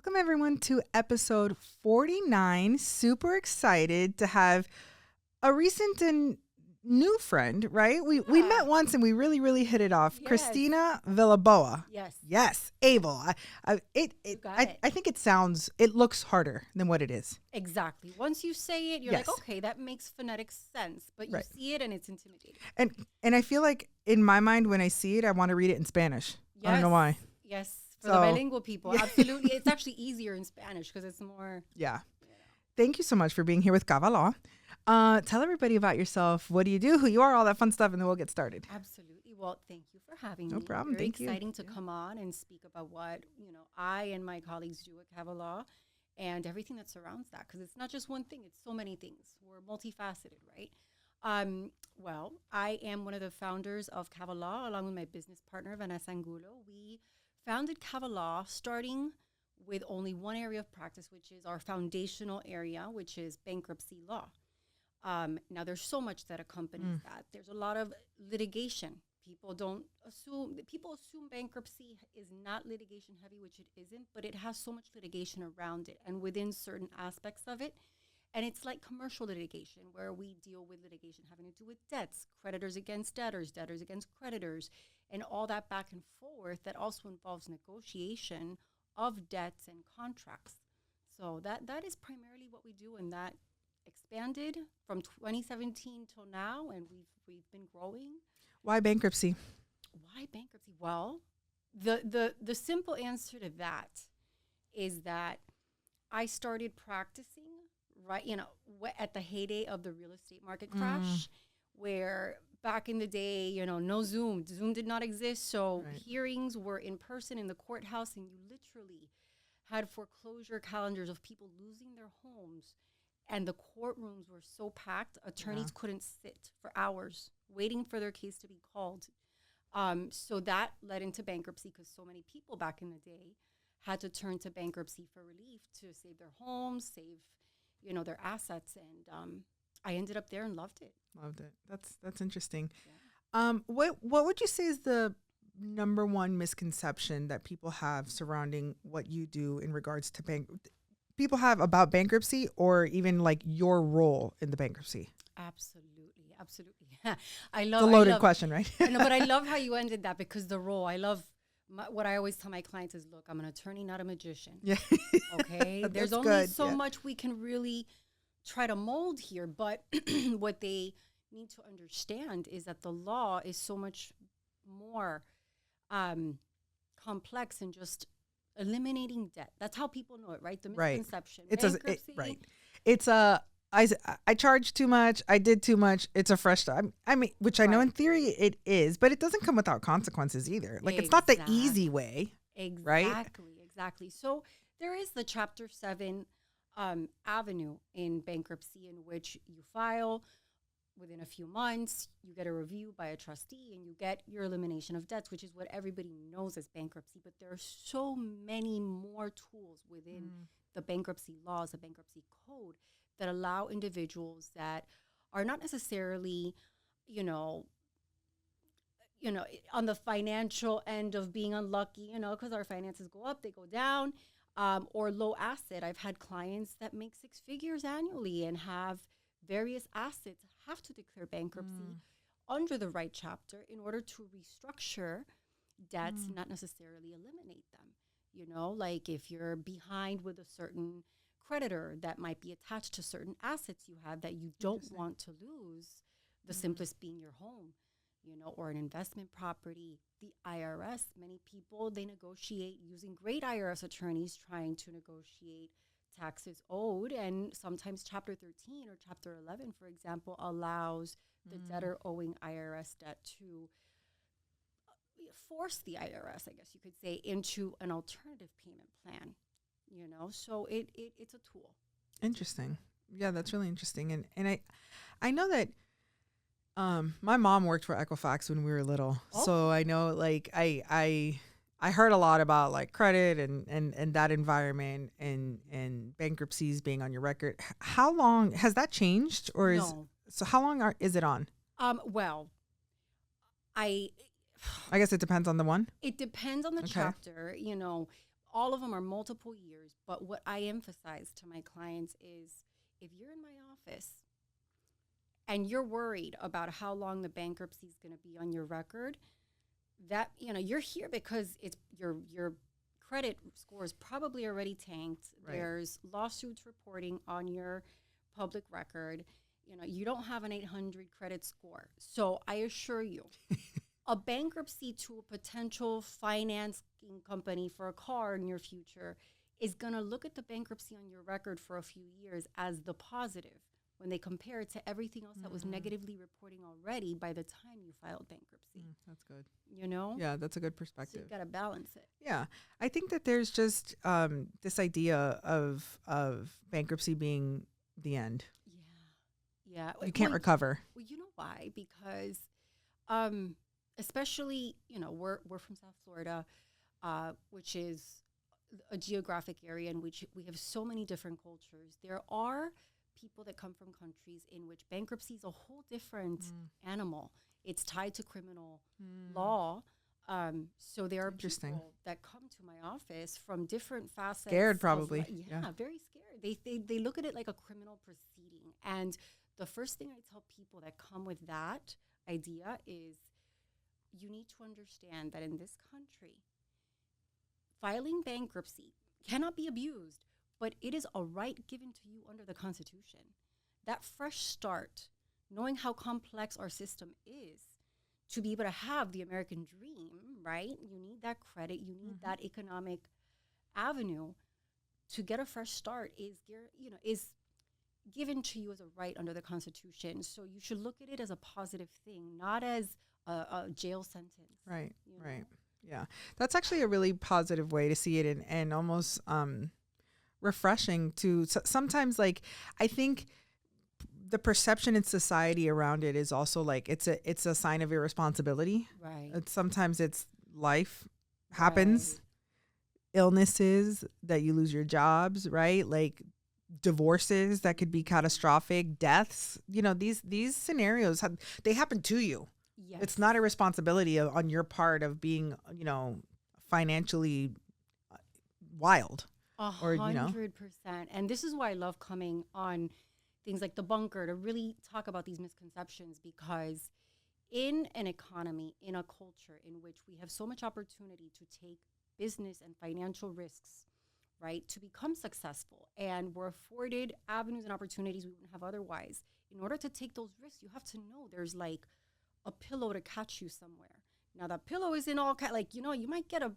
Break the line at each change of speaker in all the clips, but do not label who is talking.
Welcome, everyone, to episode 49. Super excited to have a recent and new friend, right? We met once and we really hit it off.
Yes.
Christina Vilaboa.
Yes.
Abel. I think it looks harder than what it is.
Exactly. Once you say it, you're like, okay, that makes phonetic sense. But you see it and it's intimidating.
And I feel like in my mind, when I see it, I want to read it in Spanish. I don't know why.
Yes. For the bilingual people, absolutely. It's actually easier in Spanish because it's more.
Yeah. Thank you so much for being here with CAVA Law. Tell everybody about yourself. What do you do? Who you are? All that fun stuff, and then we'll get started.
Absolutely. Well, thank you for having me.
No problem.
Very
Thank you.
Exciting to come on and speak about what I and my colleagues do at CAVA Law and everything that surrounds that, because it's not just one thing; it's so many things. We're multifaceted, right? Well, I am one of the founders of CAVA Law, along with my business partner Vanessa Angulo. We founded CAVA Law starting with only one area of practice, which is our foundational area, which is bankruptcy law. Now, there's so much that accompanies that. There's a lot of litigation. People assume bankruptcy is not litigation heavy, which it isn't, but it has so much litigation around it and within certain aspects of it. And it's like commercial litigation, where we deal with litigation having to do with debts, creditors against debtors, debtors against creditors, and all that back and forth that also involves negotiation of debts and contracts. So that is primarily what we do, and that expanded from 2017 till now, and we've been growing.
Why bankruptcy?
Why bankruptcy? Well, the simple answer to that is that I started practicing at the heyday of the real estate market crash, where back in the day, no Zoom did not exist. So hearings were in person in the courthouse, and you literally had foreclosure calendars of people losing their homes. And the courtrooms were so packed, attorneys couldn't sit for hours waiting for their case to be called. So that led into bankruptcy, because so many people back in the day had to turn to bankruptcy for relief to save their homes, save their assets. And I ended up there and loved it.
Loved it. That's interesting. Yeah. What would you say is the number one misconception that people have surrounding what you do in regards to people have about bankruptcy, or even like your role in the bankruptcy?
Absolutely.
I love the loaded question, right?
No, but I love how you ended that, because the role, I love what I always tell my clients is, look, I'm an attorney, not a magician.
Yeah.
Okay. There's only so much we can really try to mold here, but what they need to understand is that the law is so much more complex than just eliminating debt. That's how people know it, right? The misconception.
It's I charge too much. I did too much. It's a fresh start. I mean, which I know in theory it is, but it doesn't come without consequences either. Like it's not the easy way, right?
Exactly. So there is the Chapter 7 avenue in bankruptcy, in which you file within a few months, you get a review by a trustee, and you get your elimination of debts, which is what everybody knows as bankruptcy. But there are so many more tools within the bankruptcy laws, the bankruptcy code, that allow individuals that are not necessarily, on the financial end of being unlucky, because our finances go up, they go down, or low asset. I've had clients that make 6 figures annually and have various assets, have to declare bankruptcy under the right chapter in order to restructure debts, not necessarily eliminate them. Like if you're behind with a certain creditor that might be attached to certain assets you have that you don't want to lose, the simplest being your home, or an investment property. The IRS, many people, they negotiate using great IRS attorneys trying to negotiate taxes owed, and sometimes Chapter 13 or Chapter 11, for example, allows the debtor owing IRS debt to force the IRS, I guess you could say, into an alternative payment plan. So it's a tool.
Interesting. Yeah, that's really interesting. And I know that my mom worked for Equifax when we were little. So I know, like, I heard a lot about like credit and that environment and bankruptcies being on your record. How long has that changed, or how long is it on?
Well, I
guess it depends on the one.
It depends on the chapter. all of them are multiple years. But what I emphasize to my clients is if you're in my office and you're worried about how long the bankruptcy is going to be on your record, that, you're here because it's your credit score is probably already tanked. Right. There's lawsuits reporting on your public record. You don't have an 800 credit score. So I assure you, a bankruptcy to a potential financing company for a car in your future is going to look at the bankruptcy on your record for a few years as the positive when they compare it to everything else that was negatively reporting already by the time you filed bankruptcy.
That's good.
Yeah,
that's a good perspective.
So you got to balance it.
Yeah. I think that there's just this idea of bankruptcy being the end.
Yeah.
You can't recover.
Well, you know why? Because especially, we're from South Florida, which is a geographic area in which we have so many different cultures. There are people that come from countries in which bankruptcy is a whole different animal. It's tied to criminal law. So there are people that come to my office from different facets.
Scared, probably.
Very scared. They look at it like a criminal proceeding. And the first thing I tell people that come with that idea is you need to understand that in this country, filing bankruptcy cannot be abused, but it is a right given to you under the Constitution. That fresh start, knowing how complex our system is, to be able to have the American dream, right? You need that credit, you need that economic avenue. To get a fresh start is given to you as a right under the Constitution. So you should look at it as a positive thing, not as a jail sentence.
Right, right. Yeah. That's actually a really positive way to see it, and almost refreshing to sometimes, like, I think the perception in society around it is also like it's a sign of irresponsibility.
Right.
Sometimes it's life happens, illnesses that you lose your jobs, right? Like divorces that could be catastrophic, deaths. These scenarios they happen to you.
Yes.
It's not a responsibility on your part of being, financially wild.
100%. And this is why I love coming on things like The Bunker to really talk about these misconceptions, because in an economy, in a culture in which we have so much opportunity to take business and financial risks, right, to become successful, and we're afforded avenues and opportunities we wouldn't have otherwise. In order to take those risks, you have to know there's like a pillow to catch you somewhere. Now that pillow isn't all you might get your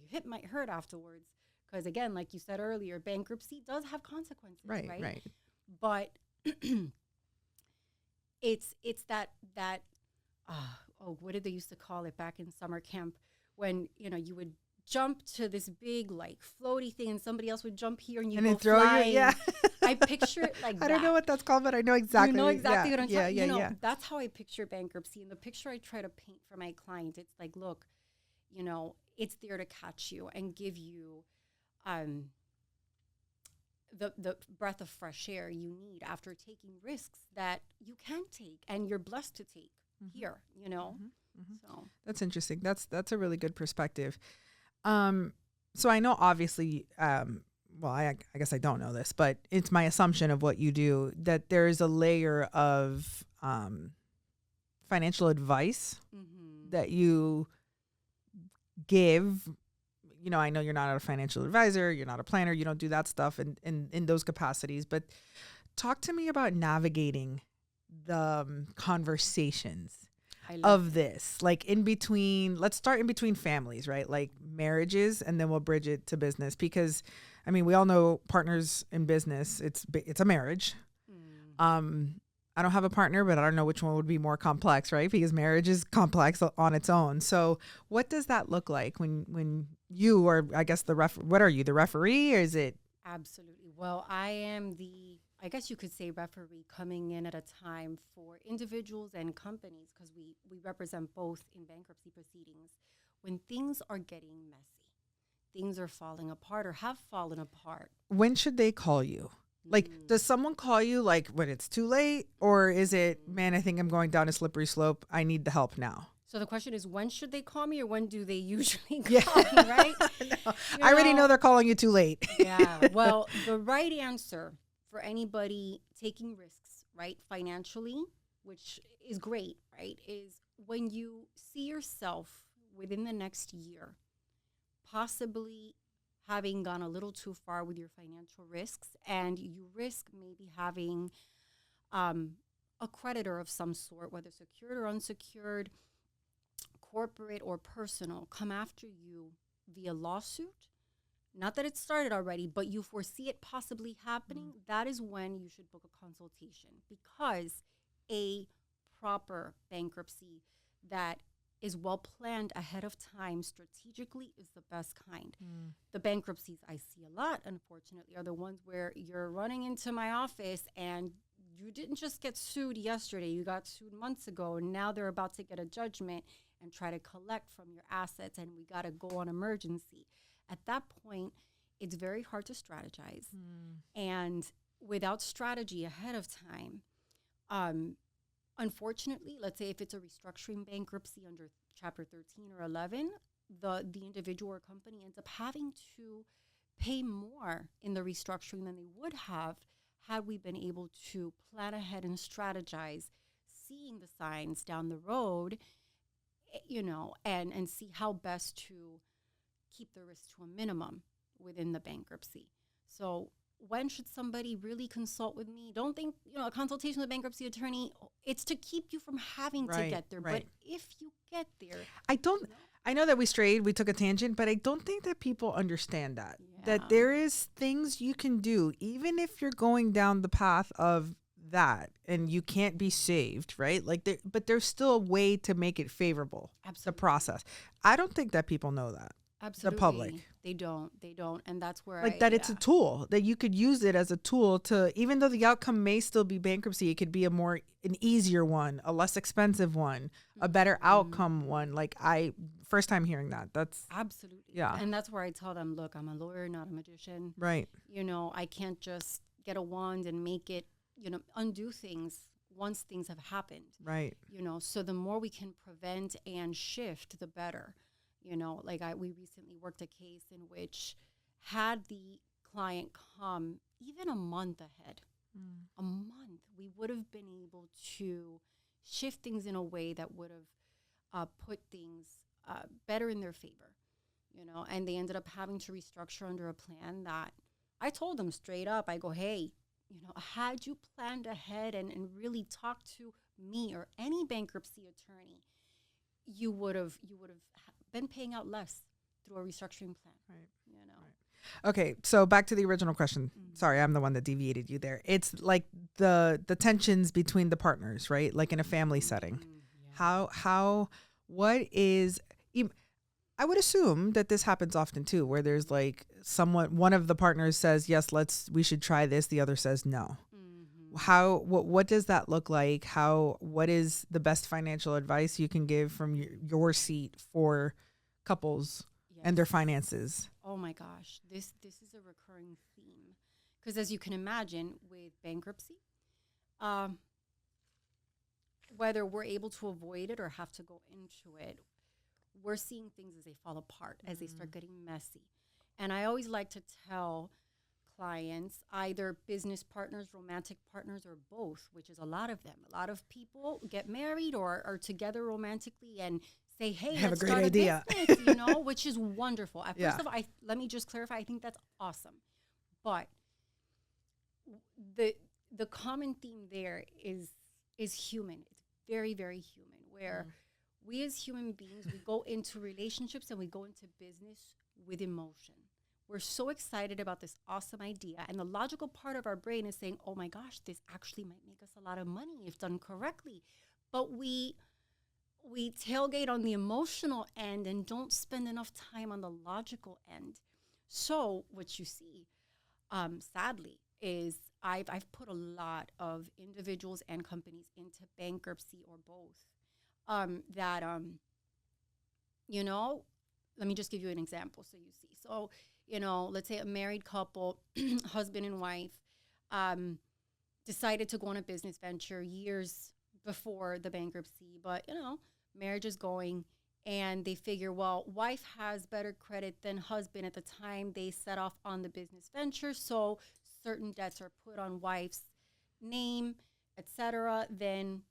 hip might hurt afterwards. Because again, like you said earlier, bankruptcy does have consequences, right? But it's that what did they used to call it back in summer camp, when you would jump to this big like floaty thing and somebody else would jump here and you go
throw
flying.
You,
I picture it like that.
I don't know what that's called, but I know exactly.
You know exactly what I'm talking about.
Yeah.
That's how I picture bankruptcy. And the picture I try to paint for my client, it's like, look, it's there to catch you and give you the breath of fresh air you need after taking risks that you can take and you're blessed to take here, So
that's interesting. That's a really good perspective. So I know obviously, I guess I don't know this, but it's my assumption of what you do that there is a layer of financial advice that you give. I know you're not a financial advisor, you're not a planner, you don't do that stuff in those capacities, but talk to me about navigating the conversations of this, like let's start in between families, right? Like marriages, and then we'll bridge it to business, because we all know partners in business, it's a marriage. I don't have a partner, but I don't know which one would be more complex, right? Because marriage is complex on its own. So what does that look like when you, or I guess what are you, the referee, or is it?
Absolutely. Well, I am I guess you could say referee coming in at a time for individuals and companies, because we represent both in bankruptcy proceedings, when things are getting messy, things are falling apart or have fallen apart.
When should they call you? Like, does someone call you like when it's too late, or is it, man, I think I'm going down a slippery slope, I need the help now?
So the question is, when should they call me, or when do they usually
Yeah.
call me, right?
No, I already know they're calling you too late.
Yeah. Well, the right answer for anybody taking risks, right, financially, which is great, right, is when you see yourself within the next year possibly having gone a little too far with your financial risks, and you risk maybe having a creditor of some sort, whether secured or unsecured, corporate or personal, come after you via lawsuit. Not that it started already, but you foresee it possibly happening. That is when you should book a consultation, because a proper bankruptcy that is well planned ahead of time strategically is the best kind. The bankruptcies I see a lot, unfortunately, are the ones where you're running into my office and you didn't just get sued yesterday, you got sued months ago, and now they're about to get a judgment and try to collect from your assets, and we got to go on emergency. At that point, it's very hard to strategize. And without strategy ahead of time, unfortunately, let's say if it's a restructuring bankruptcy under Chapter 13 or 11, the individual or company ends up having to pay more in the restructuring than they would have had we been able to plan ahead and strategize, seeing the signs down the road, you know, and see how best to keep the risk to a minimum within the bankruptcy. So when should somebody really consult with me? Don't think, you know, a consultation with a bankruptcy attorney, it's to keep you from having to get there. But if you get there,
I know that we took a tangent, but I don't think that people understand that there is things you can do, even if you're going down the path of that and you can't be saved, right? Like, but there's still a way to make it favorable.
Absolutely.
The process. I don't think that people know that.
Absolutely.
The public.
They don't. And that's where
it's a tool that you could use it as a tool to, even though the outcome may still be bankruptcy, it could be an easier one, a less expensive one, a better outcome one. Like, first time hearing that. That's
absolutely.
Yeah.
And that's where I tell them, look, I'm a lawyer, not a magician.
Right.
You know, I can't just get a wand and make it, you know, undo things once things have happened.
Right.
You know, so the more we can prevent and shift, the better. You know, like we recently worked a case in which, had the client come even a month ahead, we would have been able to shift things in a way that would have put things better in their favor, you know, and they ended up having to restructure under a plan that I told them straight up. I go, hey, you know, had you planned ahead and really talked to me or any bankruptcy attorney, you would have been paying out less through a restructuring plan.
Right.
You know.
Right. Okay, so back to the original question. Sorry, I'm the one that deviated you there. It's like the tensions between the partners, right? Like in a family setting. What is? I would assume that this happens often too, where there's like one of the partners says yes, we should try this. The other says no. What does that look like? What is the best financial advice you can give from your seat for couples and their finances?
Oh my gosh, this is a recurring theme, because as you can imagine, with bankruptcy, whether we're able to avoid it or have to go into it, we're seeing things as they fall apart, as they start getting messy. And I always like to tell clients, either business partners, romantic partners, or both, which is a lot of them. A lot of people get married or are together romantically and say, hey, let's start a business, you know, which is wonderful. First of all, let me just clarify, I think that's awesome. But the common theme there is human. It's very, very human, where we as human beings, we go into relationships and we go into business with emotion. We're so excited about this awesome idea. And the logical part of our brain is saying, oh my gosh, this actually might make us a lot of money if done correctly. But we tailgate on the emotional end and don't spend enough time on the logical end. So what you see, sadly, is I've put a lot of individuals and companies into bankruptcy or both. You know, let me just give you an example so you see. So, you know, let's say a married couple, husband and wife, decided to go on a business venture years before the bankruptcy, but, you know, marriage is going, and they figure, well, wife has better credit than husband at the time they set off on the business venture, so certain debts are put on wife's name, etc. Then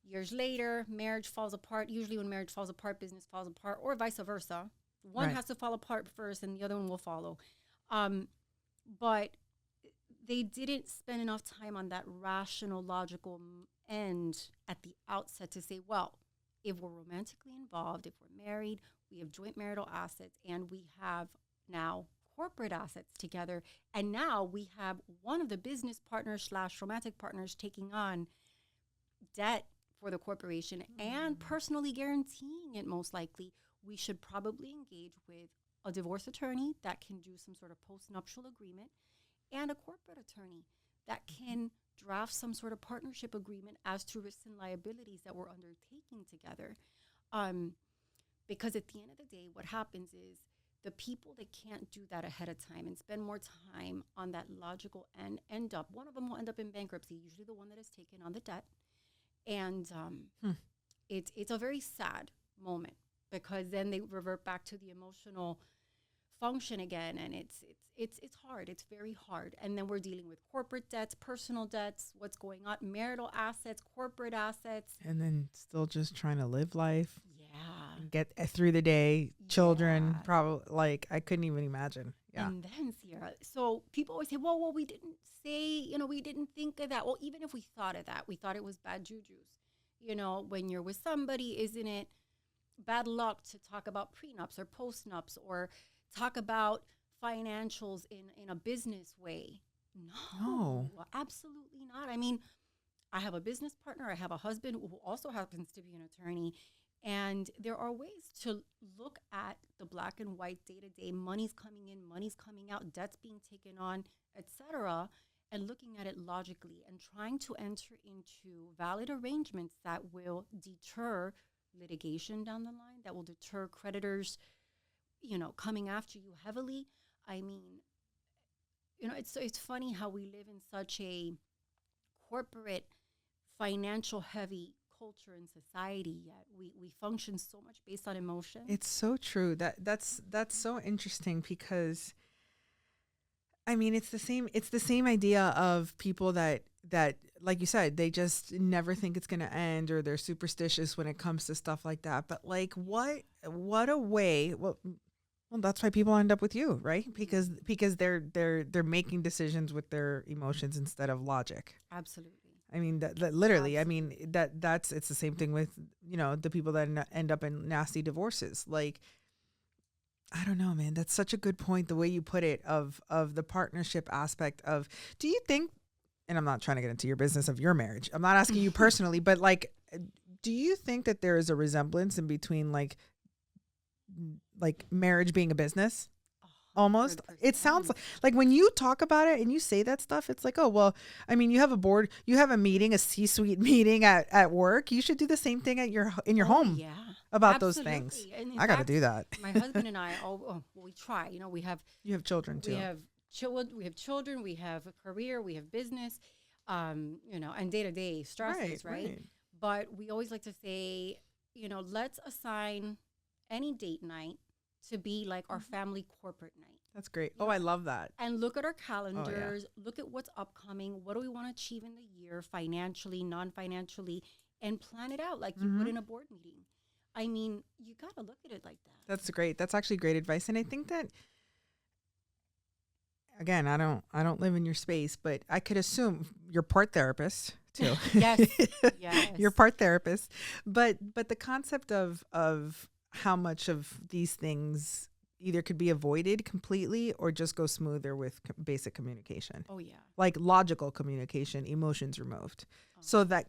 years later, marriage falls apart. Usually when marriage falls apart, business falls apart, or vice versa. One has to fall apart first and the other one will follow. But they didn't spend enough time on that rational, logical end at the outset to say, well, if we're romantically involved, if we're married, we have joint marital assets, and we have now corporate assets together, and now we have one of the business partners / romantic partners taking on debt for the corporation and personally guaranteeing it, most likely, we should probably engage with a divorce attorney that can do some sort of postnuptial agreement and a corporate attorney that can draft some sort of partnership agreement as to risks and liabilities that we're undertaking together. Because at the end of the day, what happens is the people that can't do that ahead of time and spend more time on that logical end up, one of them will end up in bankruptcy, usually the one that has taken on the debt. And it's a very sad moment, because then they revert back to the emotional function again, and it's hard. It's very hard. And then we're dealing with corporate debts, personal debts, what's going on, marital assets, corporate assets,
and then still just trying to live life.
Yeah,
Get through the day. Children, probably, like, I couldn't even imagine. Yeah.
And then, Ciara, so people always say, well, we didn't say, we didn't think of that. Well, even if we thought of that, we thought it was bad jujus. When you're with somebody, isn't it bad luck to talk about prenups or postnups or talk about financials in a business way? No, absolutely not. I mean, I have a business partner. I have a husband who also happens to be an attorney. And there are ways to look at the black and white day-to-day, money's coming in, money's coming out, debts being taken on, etc., and looking at it logically and trying to enter into valid arrangements that will deter litigation down the line, that will deter creditors, coming after you heavily. I mean, it's funny how we live in such a corporate, financial heavy culture and society, yet we function so much based on emotion.
It's so true. That's so interesting, because I mean, it's the same idea of people that like you said, they just never think it's going to end, or they're superstitious when it comes to stuff like that. But like, what a way. Well, that's why people end up with you, right? Because they're making decisions with their emotions instead of logic.
Absolutely.
I mean, that literally, absolutely. I mean, it's the same thing with, the people that end up in nasty divorces. Like, I don't know, man, that's such a good point. The way you put it of the partnership aspect of, do you think, and I'm not trying to get into your business of your marriage, I'm not asking you personally, but like, do you think that there is a resemblance in between like marriage being a business? Almost. 100%. It sounds like when you talk about it and you say that stuff, it's like, oh, well, I mean, you have a board, you have a meeting, a C-suite meeting at work. You should do the same thing in your home.
Yeah,
about
absolutely.
Those things.
I
got to do that.
My husband and I, we try. You have
children too.
We have children. We have a career. We have business. And day-to-day stresses, right? But we always like to say, let's assign any date night to be like our family corporate night.
That's great. I love that.
And look at our calendars, look at what's upcoming. What do we want to achieve in the year, financially, non-financially, and plan it out like you would in a board meeting. I mean, you got to look at it like that.
That's great. That's actually great advice. And I think that, again, I don't live in your space, but I could assume you're part therapist too.
Yes.
You're part therapist. But the concept of how much of these things either could be avoided completely or just go smoother with basic communication.
Oh yeah.
Like logical communication, emotions removed. So that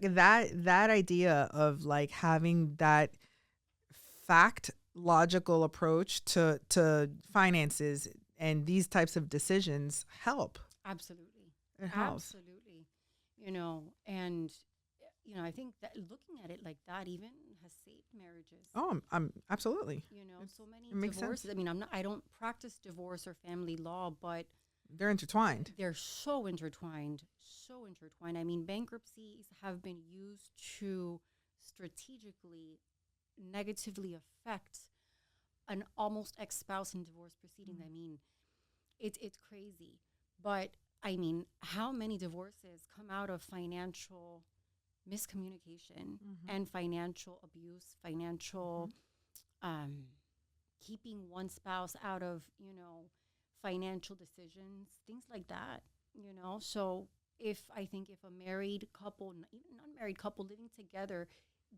idea of like having that fact logical approach to finances and these types of decisions help.
Absolutely.
It helps.
Absolutely. And I think that looking at it like that even has saved marriages.
Oh, I'm absolutely.
So many divorces. Sense. I mean, I don't practice divorce or family law, but
they're intertwined.
They're so intertwined. I mean, bankruptcies have been used to strategically negatively affect an almost ex-spouse in divorce proceedings. I mean, it's crazy. But I mean, how many divorces come out of financial miscommunication and financial abuse, financial keeping one spouse out of, financial decisions, things like that, So I think if a married couple, even non-married couple living together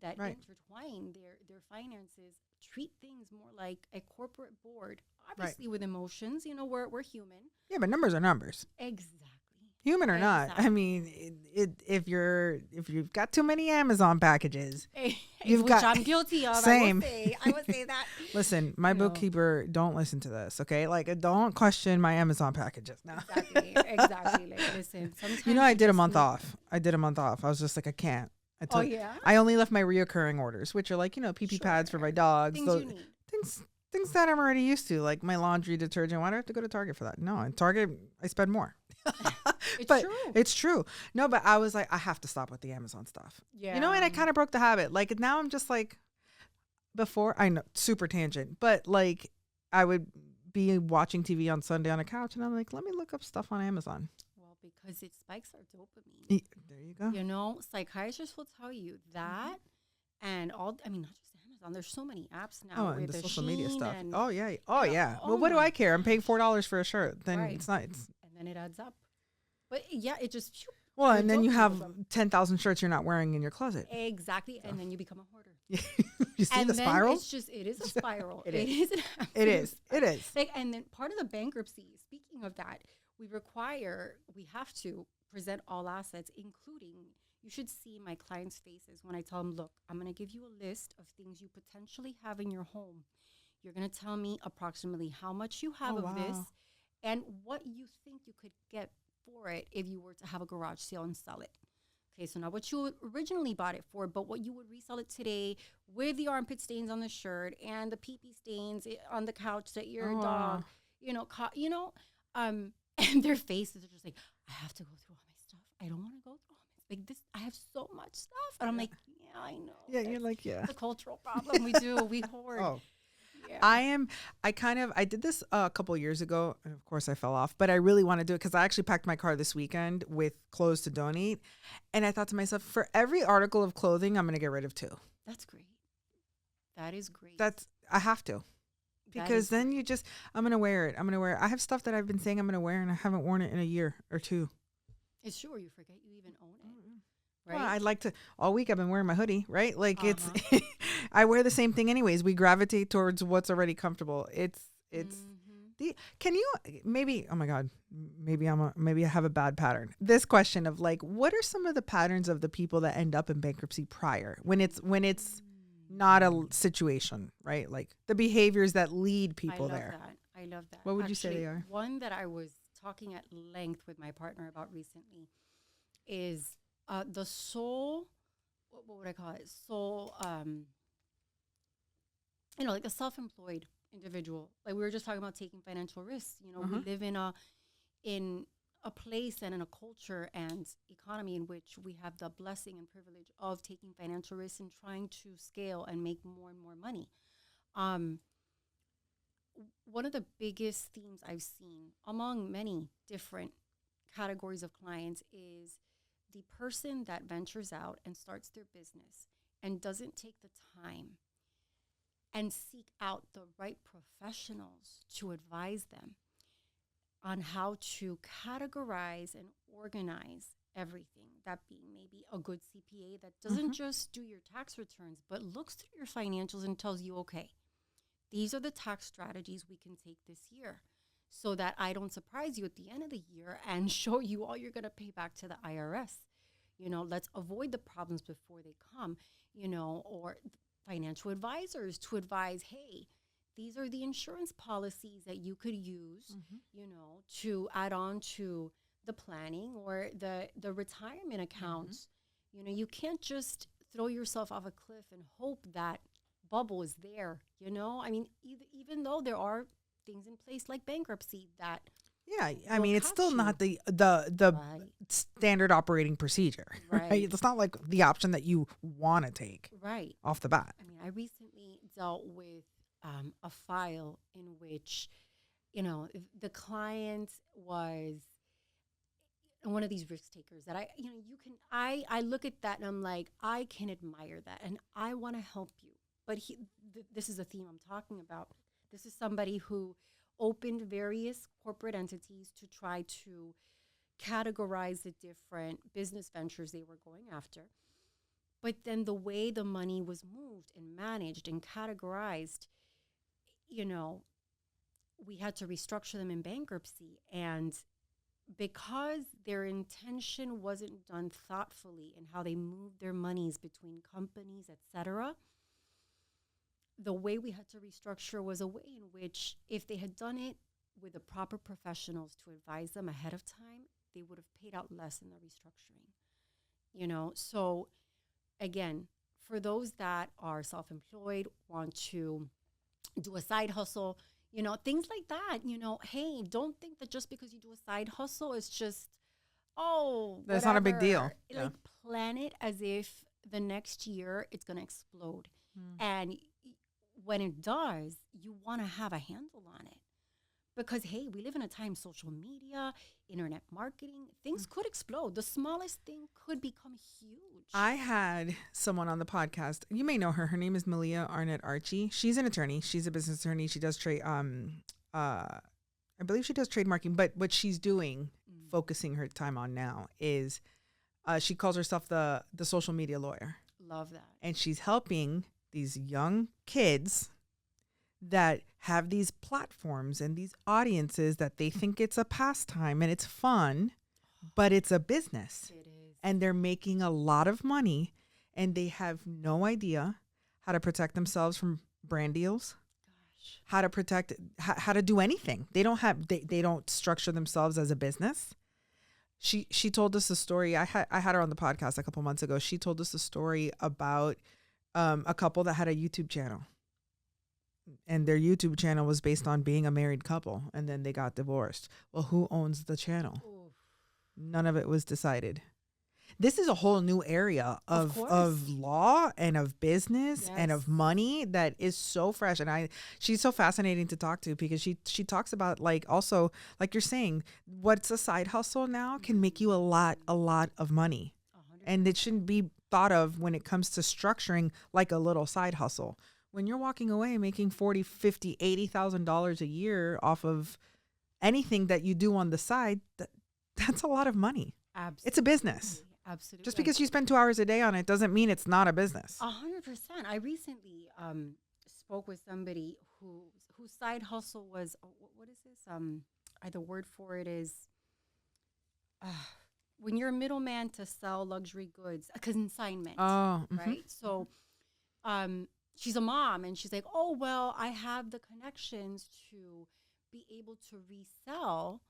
that intertwine their finances, treat things more like a corporate board, obviously with emotions, we're human.
Yeah, but numbers are numbers.
Exactly.
Human or not. I mean, if you've got too many Amazon packages,
which I'm guilty of.
Same.
I would say that.
Listen, my bookkeeper, don't listen to this, okay? Like, don't question my Amazon packages. No.
Exactly. Like, listen, sometimes
I did a month off. I was just like, I can't. I only left my reoccurring orders, which are like, PP pads for my dogs.
Things you need.
Things that I'm already used to, like my laundry detergent. Why do I have to go to Target for that? No, in Target, I spend more. It's true. No, but I was like, I have to stop with the Amazon stuff. Yeah. And I kind of broke the habit. Like, now I'm just like, before, I know, super tangent, but like, I would be watching TV on Sunday on a couch, and I'm like, let me look up stuff on Amazon.
Well, because it spikes our dopamine.
There you go.
Psychiatrists will tell you that, and not just Amazon. There's so many apps now.
And the social media stuff. Oh yeah. Well, what do I care? I'm paying $4 for a shirt. Then it's not. And
then it adds up. But yeah, it just.
Well, and then you have 10,000 shirts you're not wearing in your closet.
Exactly, so. And then you become a hoarder.
You see the spiral?
It is a spiral.
It is.
Like, and then part of the bankruptcy, speaking of that, we have to present all assets, including, you should see my clients' faces when I tell them, look, I'm going to give you a list of things you potentially have in your home. You're going to tell me approximately how much you have of this and what you think you could get for it if you were to have a garage sale and sell it. Okay, so not what you originally bought it for, but what you would resell it today with the armpit stains on the shirt and the pee-pee stains on the couch that your dog, and their faces are just like, I have to go through all my stuff. I don't want to go through all my stuff. Like this, I have so much stuff. And I'm like, yeah, I know.
Yeah, you're like, yeah.
It's a cultural problem. We do. We hoard.
Oh. Yeah. I did this a couple of years ago, and of course I fell off, but I really want to do it because I actually packed my car this weekend with clothes to donate. And I thought to myself, for every article of clothing, I'm going to get rid of 2.
That's great. That is great.
I have to, because then I'm going to wear it. I have stuff that I've been saying I'm going to wear and I haven't worn it in a year or 2.
It's true. You forget you even own it. Right?
Well, I'd like to. All week I've been wearing my hoodie, right? Like it's. I wear the same thing anyways. We gravitate towards what's already comfortable. It's. Can you maybe? Oh my God, maybe I have a bad pattern. This question of like, what are some of the patterns of the people that end up in bankruptcy prior when it's not a situation, right? Like the behaviors that lead people there.
I love that.
What would you say they are?
One that I was talking at length with my partner about recently is the soul. What would I call it? Soul. Like a self-employed individual. Like we were just talking about taking financial risks. We live in a place and in a culture and economy in which we have the blessing and privilege of taking financial risks and trying to scale and make more and more money. One of the biggest themes I've seen among many different categories of clients is the person that ventures out and starts their business and doesn't take the time and seek out the right professionals to advise them on how to categorize and organize everything. That being maybe a good CPA that doesn't just do your tax returns, but looks through your financials and tells you, okay, these are the tax strategies we can take this year so that I don't surprise you at the end of the year and show you all you're going to pay back to the IRS. Let's avoid the problems before they come, or financial advisors to advise, hey, these are the insurance policies that you could use, to add on to the planning or the retirement accounts. You can't just throw yourself off a cliff and hope that bubble is there, I mean, even though there are things in place like bankruptcy that
Yeah, I
They'll
mean, it's still
catch
not
you.
the
Right.
standard operating procedure, right?
Right.
It's not like the option that you want to take
Right.
off the bat.
I mean, I recently dealt with a file in which, the client was one of these risk takers that I look at that and I'm like, I can admire that and I want to help you. But this is a theme I'm talking about. This is somebody who opened various corporate entities to try to categorize the different business ventures they were going after. But then the way the money was moved and managed and categorized, we had to restructure them in bankruptcy. And because their intention wasn't done thoughtfully in how they moved their monies between companies, etc., the way we had to restructure was a way in which if they had done it with the proper professionals to advise them ahead of time, they would have paid out less in the restructuring. So again, for those that are self-employed, want to do a side hustle, things like that, hey, don't think that just because you do a side hustle, it's just,
That's not a big deal.
Like plan it as if the next year it's going to explode. And when it does, you want to have a handle on it. Because, hey, we live in a time, social media, internet marketing, things could explode. The smallest thing could become huge.
I had someone on the podcast. You may know her. Her name is Malia Arnett Archie. She's an attorney. She's a business attorney. She does trade. I believe she does trademarking. But what she's doing, focusing her time on now, is she calls herself the social media lawyer.
Love that.
And she's helping these young kids that have these platforms and these audiences that they think it's a pastime and it's fun, but it's a business.
It is.
And they're making a lot of money and they have no idea how to protect themselves from brand deals, how to do anything. They don't structure themselves as a business. She told us a story. I had her on the podcast a couple months ago. She told us a story about a couple that had a YouTube channel. And their YouTube channel was based on being a married couple. And then they got divorced. Well, who owns the channel?
Oof.
None of it was decided. This is a whole new area of law and of business and of money that is so fresh. And she's so fascinating to talk to because she talks about also, like you're saying, what's a side hustle now can make you a lot of money. 100%. And it shouldn't be thought of when it comes to structuring like a little side hustle. When you're walking away making $40,000, $50,000, $80,000 a year off of anything that you do on the side, that's a lot of money.
Absolutely.
It's a business.
Absolutely.
Just because you spend 2 hours a day on it doesn't mean it's not a business.
100%. I recently spoke with somebody whose side hustle was, what is this? The word for it is when you're a middleman to sell luxury goods, a consignment.
Oh,
right? So she's a mom and she's like, oh, well, I have the connections to be able to resell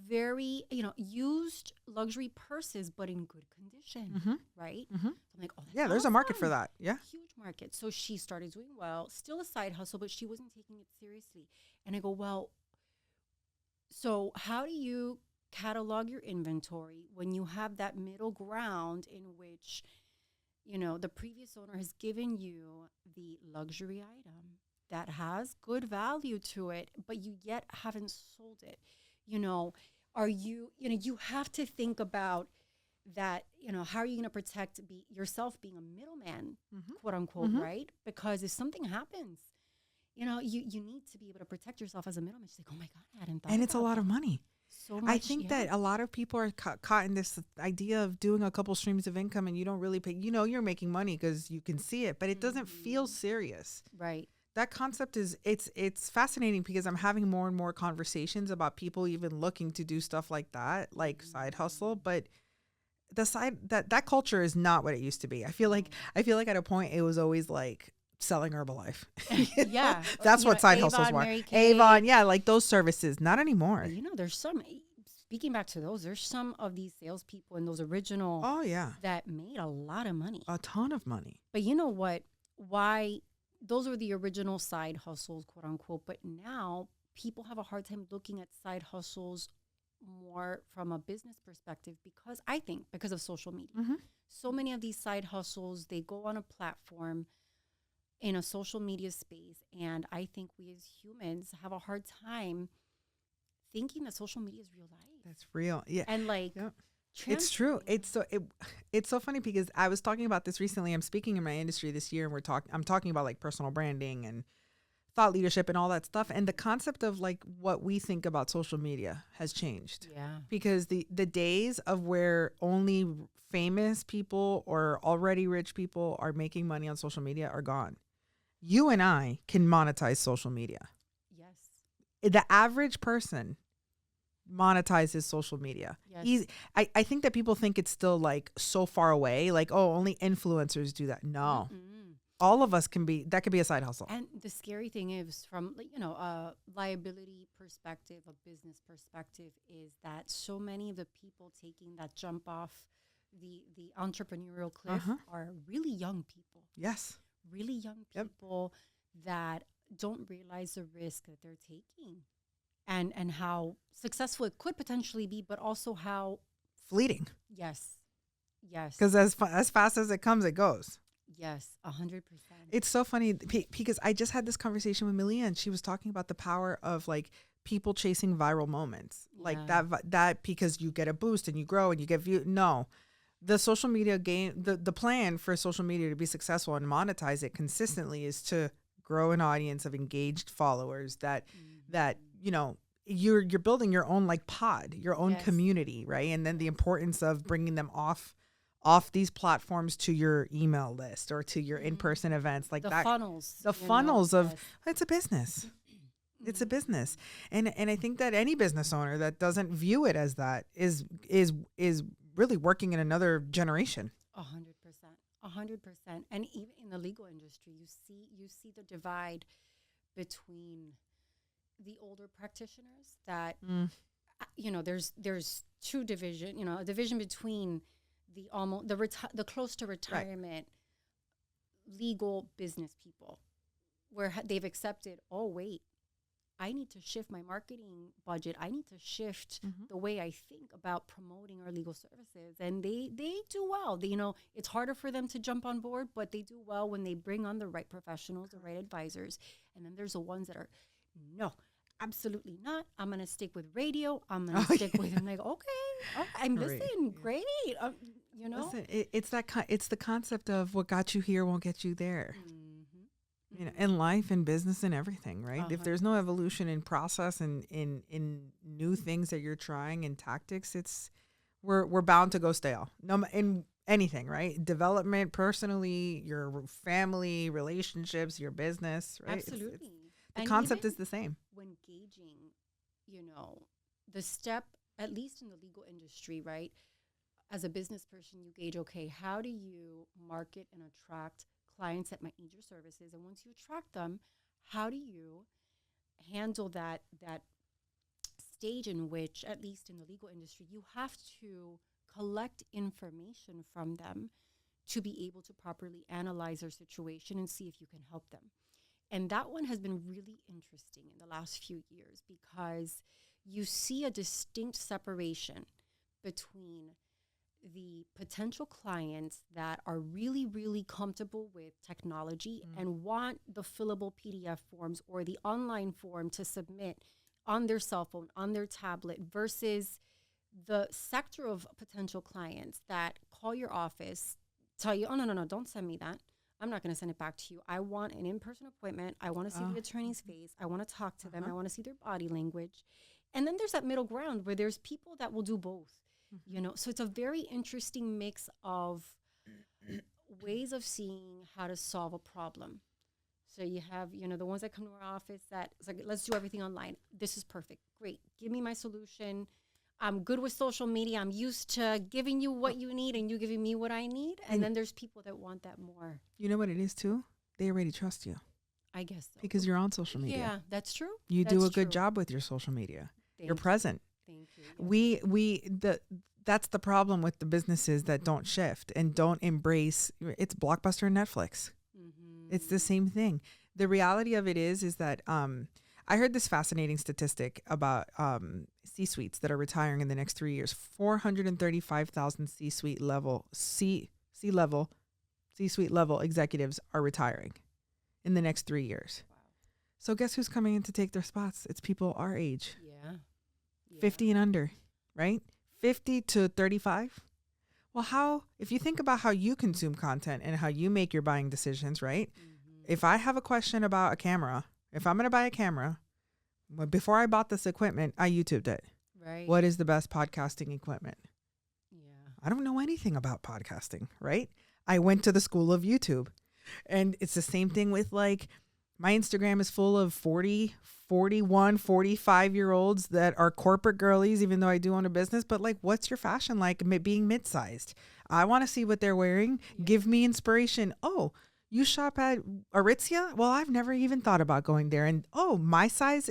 very, used luxury purses, but in good condition, right?
Mm-hmm.
So I'm like, oh, that's
there's a market
awesome.
for that. Yeah.
Huge market. So she started doing well, still a side hustle, but she wasn't taking it seriously. And I go, well, so how do you catalog your inventory when you have that middle ground in which, the previous owner has given you the luxury item that has good value to it, but you yet haven't sold it? Are you, you have to think about that, how are you going to protect yourself being a middleman, quote unquote, right? Because if something happens, you need to be able to protect yourself as a middleman. She's like, oh my God, I hadn't thought.
And it's a lot of money.
So much,
I think that a lot of people are caught in this idea of doing a couple streams of income and you don't really pay, you're making money because you can see it, but it doesn't feel serious.
Right.
That concept is, it's fascinating because I'm having more and more conversations about people even looking to do stuff like that, like side hustle, but that culture is not what it used to be. I feel like at a point it was always like selling Herbalife.
Yeah.
That's what side hustles were. Avon, yeah, like those services. Not anymore.
There's some, speaking back to those, there's some of these salespeople and those original.
Oh, yeah.
That made a lot of money.
A ton of money.
But you know what? Why? Those were the original side hustles, quote unquote. But now people have a hard time looking at side hustles more from a business perspective because of social media.
Mm-hmm.
So many of these side hustles, they go on a platform in a social media space, and I think we as humans have a hard time thinking that social media is real life.
That's real. Yeah.
And like,
Yep. It's true. It's so funny because I was talking about this recently. I'm speaking in my industry this year, and I'm talking about like personal branding and thought leadership and all that stuff. And the concept of like what we think about social media has changed.
Yeah.
Because the days of where only famous people or already rich people are making money on social media are gone. You and I can monetize social media.
Yes.
The average person monetizes social media.
Yes.
I think that people think it's still like so far away, like, oh, only influencers do that. No.
Mm-mm.
All of us can be, that could be a side hustle.
And the scary thing is, from a liability perspective, a business perspective, is that so many of the people taking that jump off the entrepreneurial cliff are really young people.
Yes.
Really young people that don't realize the risk that they're taking, and how successful it could potentially be, but also how
fleeting.
Yes.
Because as fast as it comes, it goes.
Yes, 100%.
It's so funny because I just had this conversation with Malia, and she was talking about the power of like people chasing viral moments, like that because you get a boost and you grow and you get view. No, the social media game, the plan for social media to be successful and monetize it consistently is to grow an audience of engaged followers that you're building your own like pod, your own community, right? And then the importance of bringing them off these platforms to your email list or to your in-person events, like
the
that.
Funnels.
The funnels of it's a business. It's a business. And I think that any business owner that doesn't view it as that is really working in another generation.
100%. And even in the legal industry, you see the divide between the older practitioners that there's two division, a division between the close to retirement legal business people, where they've accepted, oh wait, I need to shift my marketing budget. I need to shift the way I think about promoting our legal services. And they do well. It's harder for them to jump on board, but they do well when they bring on the right professionals, the right advisors. And then there's the ones that are, no, absolutely not. I'm going to stick with radio. I'm going to stick with, I'm like, okay, I'm listening. Great.
Listen, it's the concept of what got you here won't get you there. In life and business and everything, right? If there's no evolution in process and in new things that you're trying and tactics, we're bound to go stale. No, in anything, right? Development, personally, your family, relationships, your business, right?
Absolutely.
The concept is the same.
When gauging, the step, at least in the legal industry, right? As a business person, you gauge, okay, how do you market and attract clients that might need your services? And once you attract them, how do you handle that stage in which, at least in the legal industry, you have to collect information from them to be able to properly analyze their situation and see if you can help them. And that one has been really interesting in the last few years, because you see a distinct separation between the potential clients that are really, really comfortable with technology and want the fillable PDF forms or the online form to submit on their cell phone, on their tablet, versus the sector of potential clients that call your office, tell you, oh, no, don't send me that. I'm not going to send it back to you. I want an in-person appointment. I want to see the attorney's face. I want to talk to them. I want to see their body language. And then there's that middle ground where there's people that will do both. So it's a very interesting mix of ways of seeing how to solve a problem. So you have, the ones that come to our office that it's like, let's do everything online. This is perfect. Great. Give me my solution. I'm good with social media. I'm used to giving you what you need and you giving me what I need. And then there's people that want that more.
You know what it is too? They already trust you.
I guess so.
Because you're on social media.
Yeah, that's true.
You do a good job with your social media. You're present.
Thank you.
That's the problem with the businesses that don't shift and don't embrace. It's Blockbuster and Netflix. It's the same thing. The reality of it is that I heard this fascinating statistic about C-suites that are retiring in the next 3 years. 435,000 C-suite level C-suite level executives are retiring in the next 3 years.
Wow.
So guess who's coming in to take their spots? It's people our age.
Yeah.
50 and under, right? 50 to 35. Well, if you think about how you consume content and how you make your buying decisions, right?
Mm-hmm.
If I have a question about a camera, if I'm going to buy a camera, before I bought this equipment, I YouTubed it.
Right.
What is the best podcasting equipment?
Yeah.
I don't know anything about podcasting, right? I went to the school of YouTube. And it's the same thing with like, my Instagram is full of 40, 41, 45-year-olds that are corporate girlies, even though I do own a business. But like, what's your fashion like being mid-sized? I want to see what they're wearing. Yeah. Give me inspiration. Oh, you shop at Aritzia? Well, I've never even thought about going there. And oh, my size,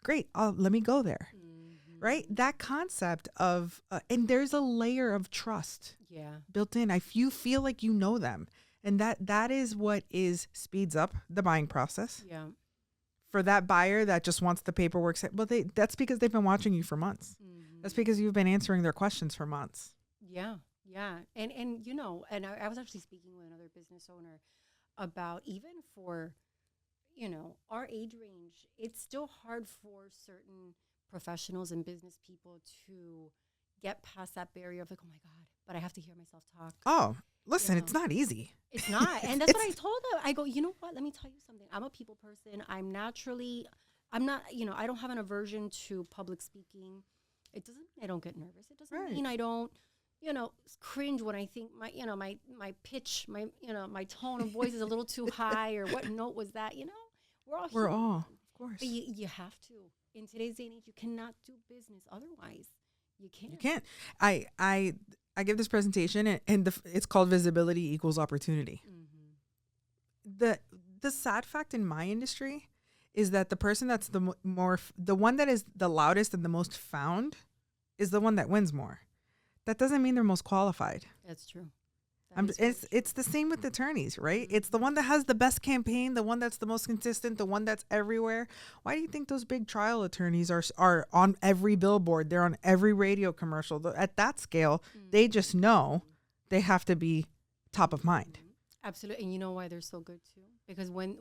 great. Let me go there. Mm-hmm. Right? That concept of, and there's a layer of trust built in. You feel like you know them. And that is what speeds up the buying process.
Yeah.
For that buyer that just wants the paperwork set, well, that's because they've been watching you for months. Mm-hmm. That's because you've been answering their questions for months.
Yeah, yeah. And you know, and I was actually speaking with another business owner about even for, you know, our age range, it's still hard for certain professionals and business people to get past that barrier of like, oh my God, but I have to hear myself talk.
Oh, listen, it's not easy.
It's not. And that's what I told them. I go, you know what? Let me tell you something. I'm a people person. I'm not, you know, I don't have an aversion to public speaking. It doesn't mean I don't get nervous. It doesn't mean I don't, you know, cringe when I think my pitch, my tone of voice is a little too high, or what note was that? You know, we're all,
of course.
But you have to. In today's day and age, you cannot do business otherwise. You can't.
You can't. I give this presentation and it's called Visibility Equals Opportunity. Mm-hmm. The sad fact in my industry is that the person that's the one that is the loudest and the most found is the one that wins more. That doesn't mean they're most qualified.
That's true.
It's the same with attorneys, right? Mm-hmm. It's the one that has the best campaign, the one that's the most consistent, the one that's everywhere. Why do you think those big trial attorneys are on every billboard? They're on every radio commercial. At that scale, they just know they have to be top of mind.
Absolutely. And you know why they're so good too? Because when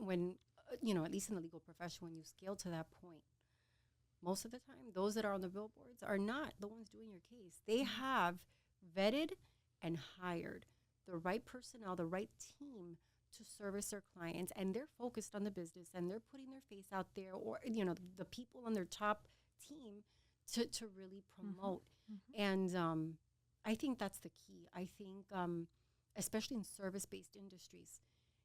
you know, at least in the legal profession, when you scale to that point, most of the time, those that are on the billboards are not the ones doing your case. They have vetted and hired the right personnel, the right team to service their clients, and they're focused on the business and they're putting their face out there, or, you know, the people on their top team to really promote. Mm-hmm. And I think that's the key. I think, especially in service-based industries.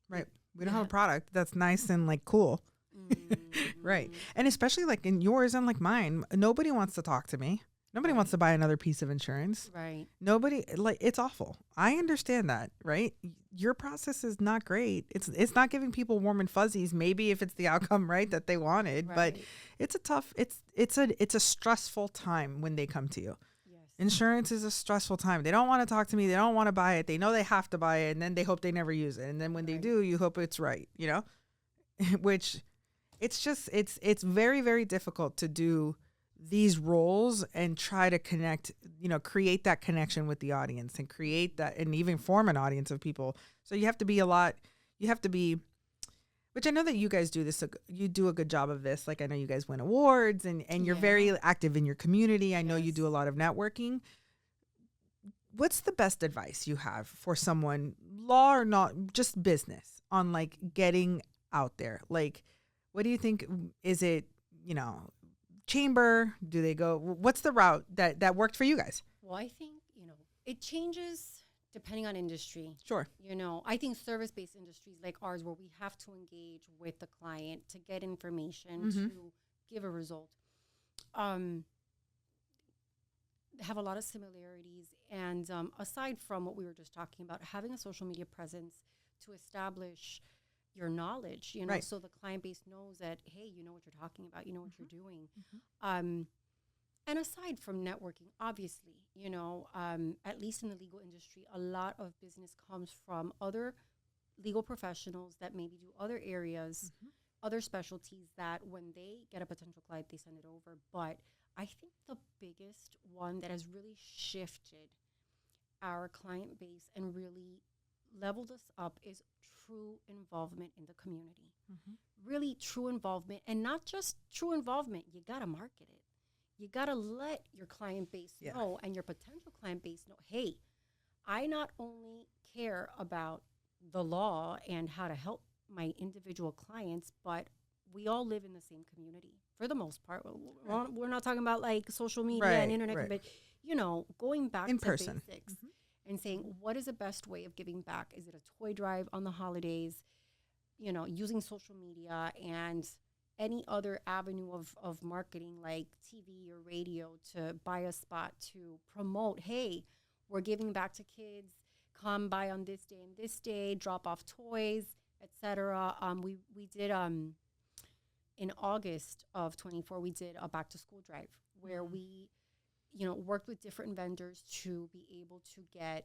Right. We don't have a product that's nice and like cool. Mm-hmm. Right. And especially like in yours and like mine, nobody wants to talk to me. Nobody wants to buy another piece of insurance.
Right.
Nobody, like, it's awful. I understand that, right? Your process is not great. It's not giving people warm and fuzzies, maybe if it's the outcome, right, that they wanted. Right. But it's a tough, it's a stressful time when they come to you. Yes. Insurance is a stressful time. They don't want to talk to me. They don't want to buy it. They know they have to buy it, and then they hope they never use it. And then when they do, you hope it's right, you know? Which, it's just, it's very, very difficult to do these roles and try to connect, you know, create that connection with the audience and create that and even form an audience of people. So you have to be which I know that you guys do this. You do a good job of this. Like, I know you guys win awards and you're very active in your community. I know you do a lot of networking. What's the best advice you have for someone, law or not, just business, on like getting out there? Like, what do you think? Is it, you know, chamber? Do they go? What's the route that worked for you guys?
Well, I think, you know, it changes depending on industry.
Sure.
You know, I think service-based industries like ours, where we have to engage with the client to get information, to give a result, have a lot of similarities. And aside from what we were just talking about, having a social media presence to establish your knowledge, you know, so the client base knows that, hey, you know what you're talking about, you know what you're doing. And aside from networking, obviously, you know, at least in the legal industry, a lot of business comes from other legal professionals that maybe do other areas other specialties that when they get a potential client, they send it over. But I think the biggest one that has really shifted our client base and really leveled us up is true involvement in the community. Really true involvement, and not just true involvement. You got to market it. You got to let your client base know and your potential client base know, hey, I not only care about the law and how to help my individual clients, but we all live in the same community for the most part. We're not talking about like social media and internet, but, you know, going back
in
to
person.
basics and saying, what is the best way of giving back? Is it a toy drive on the holidays? You know, using social media and any other avenue of marketing like TV or radio to buy a spot to promote, hey, we're giving back to kids, come by on this day and this day, drop off toys, etc. We did in August of 24, we did a back to school drive where we, you know, worked with different vendors to be able to get,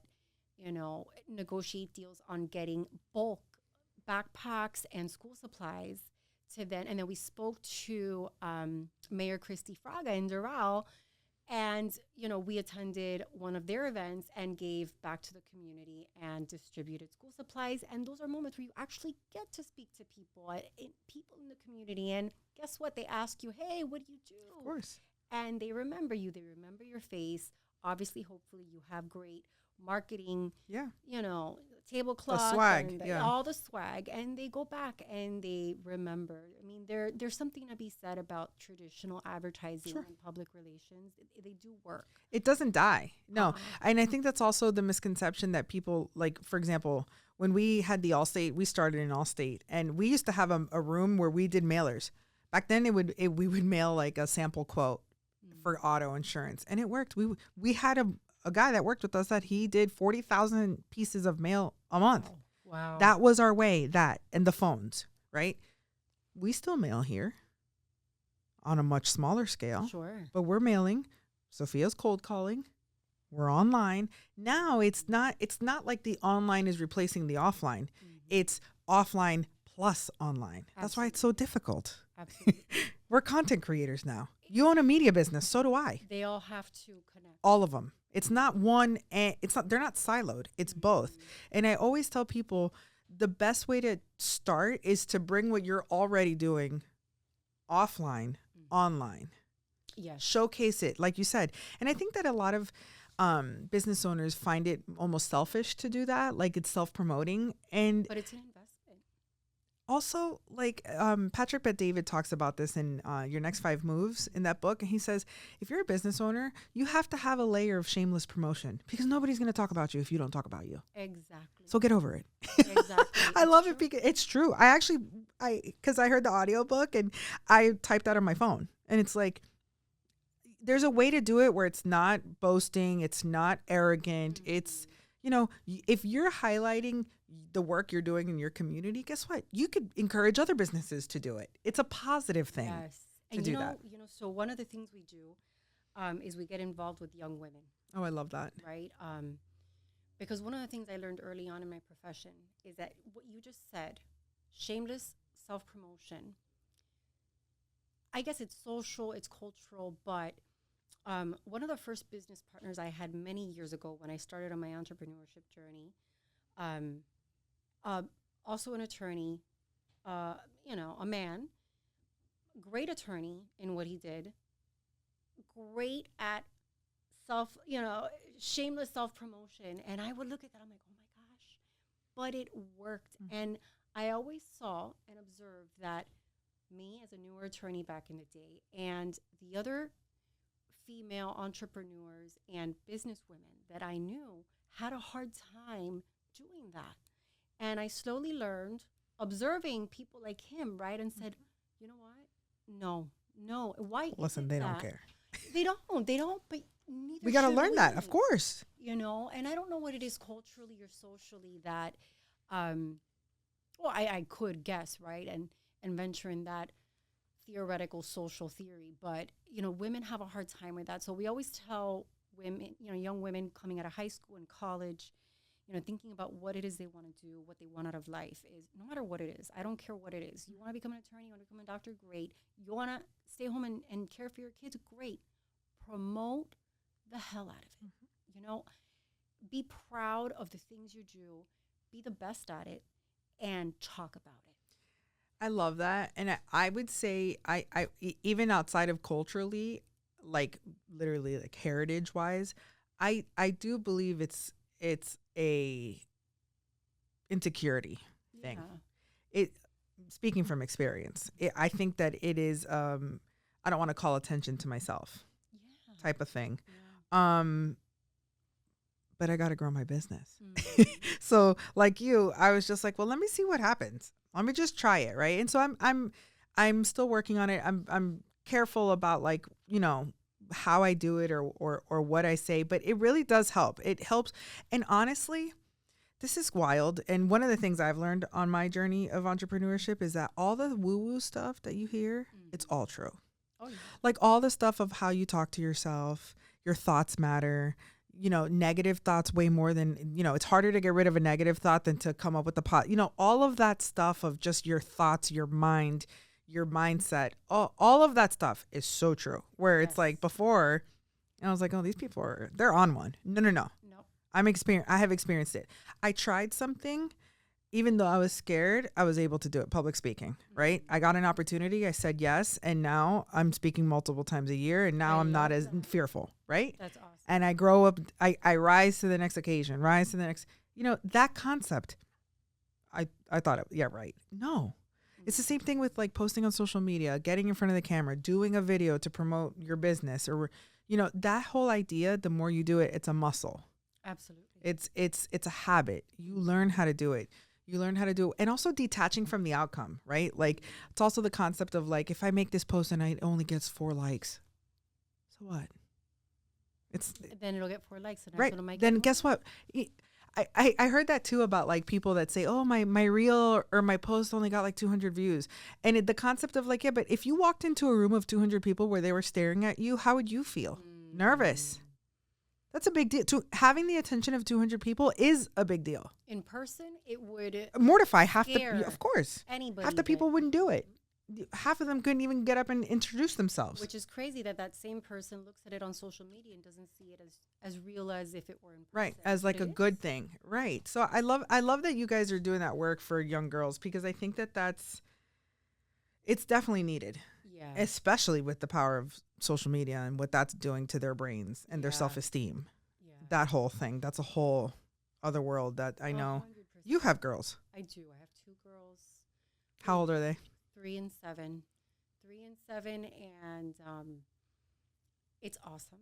you know, negotiate deals on getting bulk backpacks and school supplies to then, and then we spoke to Mayor Christy in Doral, and, you know, we attended one of their events and gave back to the community and distributed school supplies. And those are moments where you actually get to speak to people, people in the community. And guess what? They ask you, hey, what do you do?
Of course.
And they remember you. They remember your face. Obviously, hopefully you have great marketing, you know, tablecloth,
swag,
and all the swag, and they go back and they remember. I mean, there's something to be said about traditional advertising and public relations. They do work.
It doesn't die. No. And I think that's also the misconception that people, like, for example, when we had the Allstate, we started in Allstate, and we used to have a room where we did mailers. Back then, we would mail like a sample quote for auto insurance, and it worked. We had a guy that worked with us that he did 40,000 pieces of mail a month.
Wow.
That was our way, and the phones, right? We still mail here on a much smaller scale.
Sure.
But we're mailing. Sophia's cold calling. We're online. Now it's not like the online is replacing the offline. It's offline plus online. Absolutely. That's why it's so difficult.
Absolutely.
We're content creators now. You own a media business, so do I.
They all have to connect.
All of them. It's not one, and they're not siloed. It's both. And I always tell people the best way to start is to bring what you're already doing offline, online.
Yes.
Showcase it, like you said. And I think that a lot of business owners find it almost selfish to do that. Like it's self-promoting. But
it's an investment.
Also, like Patrick Bet-David talks about this in Your Next 5 Moves in that book. And he says, if you're a business owner, you have to have a layer of shameless promotion because nobody's going to talk about you if you don't talk about you.
Exactly.
So get over it.
Exactly.
I love it because it's true. Because I heard the audiobook and I typed that on my phone. And it's like, there's a way to do it where it's not boasting. It's not arrogant. It's, you know, if you're highlighting the work you're doing in your community, guess what? You could encourage other businesses to do it. It's a positive thing.
Yes.
To
and
do
you know,
that.
So one of the things we do is we get involved with young women.
Oh, I love that.
Right? Because one of the things I learned early on in my profession is that what you just said, shameless self-promotion, I guess it's social, it's cultural, but one of the first business partners I had many years ago when I started on my entrepreneurship journey, also an attorney, you know, a man, great attorney in what he did, great at shameless self-promotion. And I would look at that, I'm like, oh my gosh, but it worked. And I always saw and observed that me as a newer attorney back in the day and the other female entrepreneurs and business women that I knew had a hard time doing that. And I slowly learned, observing people like him, right, and said, you know what? No. Why?
Listen, they don't care.
They don't, but neither
we got to
should
learn
we,
that, of course.
You know, and I don't know what it is culturally or socially that, I could guess, right, and venture in that theoretical social theory, but, you know, women have a hard time with that. So we always tell women, you know, young women coming out of high school and college, thinking about what it is they want to do, what they want out of life is no matter what it is. I don't care what it is. You want to become an attorney, you want to become a doctor, great. You want to stay home and care for your kids, great. Promote the hell out of it. Be proud of the things you do, be the best at it, and talk about it.
I love that. And I would say even outside of culturally, like literally like heritage wise, I do believe it's a insecurity thing. It speaking from experience, I think that it is I don't want to call attention to myself type of thing. But I got to grow my business. So like you, I was just like, well, let me see what happens. Let me just try it. Right. And so I'm still working on it. I'm careful about like, how I do it or what I say, but it really does help. It helps. And honestly, this is wild. And one of the things I've learned on my journey of entrepreneurship is that all the woo-woo stuff that you hear, it's all true. Oh, yeah. Like all the stuff of how you talk to yourself, your thoughts matter. Negative thoughts way more than, it's harder to get rid of a negative thought than to come up with all of that stuff of just your thoughts, your mind, your mindset, all of that stuff is so true. Where it's like before, and I was like, oh, these people they're on one. No.
Nope.
I have experienced it. I tried something, even though I was scared, I was able to do it. Public speaking, right? I got an opportunity. I said yes. And now I'm speaking multiple times a year. And now I'm not as fearful, right?
That's awesome.
And I grow up, I rise to the next occasion, that concept. I thought, right. No. It's the same thing with like posting on social media, getting in front of the camera, doing a video to promote your business or, that whole idea, the more you do it, it's a muscle.
Absolutely.
It's a habit. You learn how to do it. And also detaching from the outcome, right? Like it's also the concept of like, if I make this post and it only gets 4 likes, so what?
Then it'll get 4 likes. And
right. Then guess what? I heard that too about like people that say, oh, my reel or my post only got like 200 views. And the concept of like, yeah, but if you walked into a room of 200 people where they were staring at you, how would you feel? Nervous. That's a big deal. Having the attention of 200 people is a big deal.
In person, it would
mortify half the, of course.
Anybody.
Half the people wouldn't do it. Half of them couldn't even get up and introduce themselves.
Which is crazy that same person looks at it on social media and doesn't see it as real as if it were in person.
Right, as like a good thing. Right. So I love that you guys are doing that work for young girls because I think it's definitely needed. Yeah. Especially with the power of social media and what that's doing to their brains and their self-esteem. Yeah. That whole thing. That's a whole other world that I know. 100%. You have girls.
I do. I have 2 girls.
How old are they?
3 and 7. And it's awesome.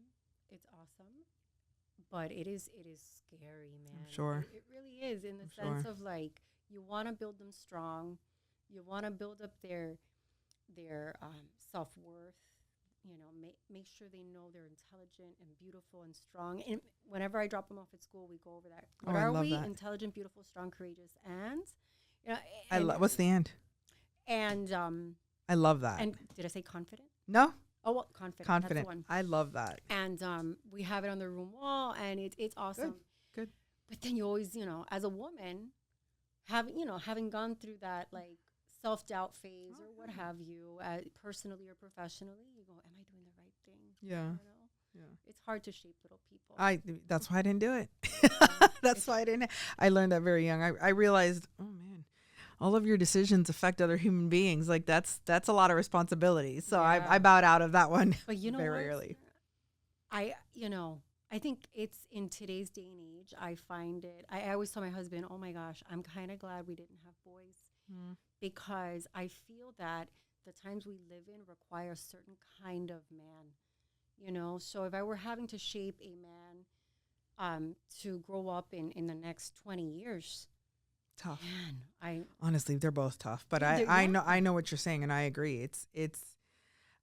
But it is scary, man.
I'm sure.
It really is in the sense of like you want to build them strong. You want to build up their self-worth. Make sure they know they're intelligent and beautiful and strong. And whenever I drop them off at school, we go over that. What are we? That. Intelligent, beautiful, strong, courageous, and
what's the end?
And
I love that.
And did I say confident?
No.
Oh, well, confident.
Confident.
That's the one.
I love that.
And we have it on the room wall, and it's awesome.
Good.
But then you always, as a woman, having gone through that like self-doubt phase or what have you, personally or professionally, you go, am I doing the right thing?
Yeah.
Yeah. It's hard to shape little people.
That's why I didn't do it. That's why I didn't. I learned that very young. I realized, oh man, all of your decisions affect other human beings. Like that's a lot of responsibility. So I bowed out of that one.
But
very early.
I think it's in today's day and age, I find it, I always tell my husband, oh my gosh, I'm kind of glad we didn't have boys because I feel that the times we live in require a certain kind of man, so if I were having to shape a man to grow up in the next 20 years,
tough.
Man,
honestly, they're both tough, but I know what you're saying and I agree.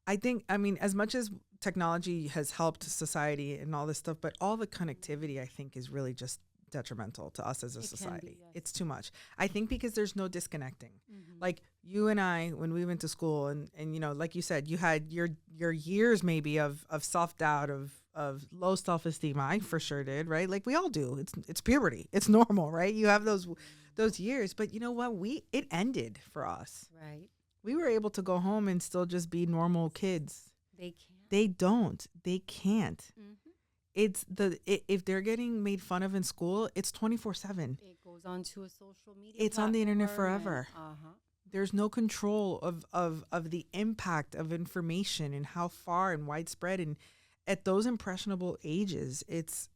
I think, as much as technology has helped society and all this stuff, but all the connectivity I think is really just detrimental to us as a society. Yes. It's too much. I think because there's no disconnecting. Mm-hmm. Like you and I, when we went to school and like you said, you had your years maybe of self-doubt, of of low self-esteem. I for sure did, right? Like we all do. It's puberty. It's normal, right? You have those years, but you know what? It ended for us.
Right.
We were able to go home and still just be normal kids.
They can't.
They don't. They can't.
Mm-hmm.
It's if they're getting made fun of in school, it's 24/7.
It goes on to a social media.
It's on the internet
platform
forever.
Uh-huh.
There's no control of the impact of information and how far and widespread. And at those impressionable ages, it's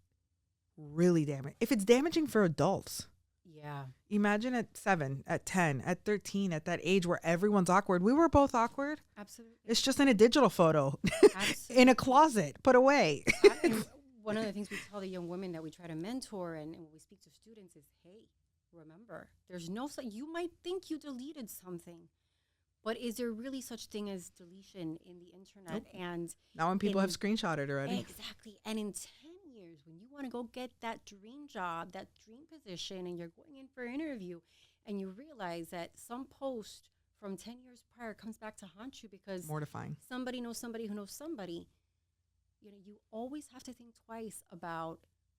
really damaging. If it's damaging for adults,
Yeah.
imagine at 7, at 10, at 13, at that age where everyone's awkward. We were both awkward.
Absolutely.
It's just in a digital photo
Absolutely.
in a closet, put away.
And one of the things we tell the young women that we try to mentor and when we speak to students is, hey, remember, there's no you might think you deleted something, but is there really such thing as deletion in the internet?
Nope.
And
Now when people have screenshotted already.
exactly. And in 10 years, when you want to go get that dream job, that dream position, and you're going in for an interview, and you realize that some post from 10 years prior comes back to haunt you because
Mortifying.
somebody knows somebody who knows somebody, you know, you always have to think twice about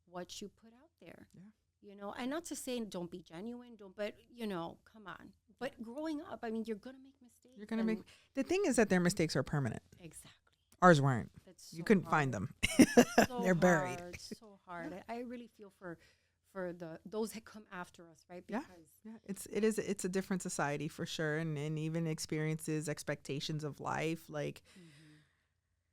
what you put out there.
Yeah.
You know, and not to say don't be genuine, but, you know, come on. But growing up, I mean, you're going to make mistakes.
You're going to make... The thing is that their mistakes are permanent.
Exactly.
Ours weren't.
That's
You
so
couldn't
hard.
find them.
So
They're buried.
hard, so hard. I really feel for those that come after us, right?
Yeah.
Because
Yeah, it's a different society for sure, and even experiences, expectations of life. Like,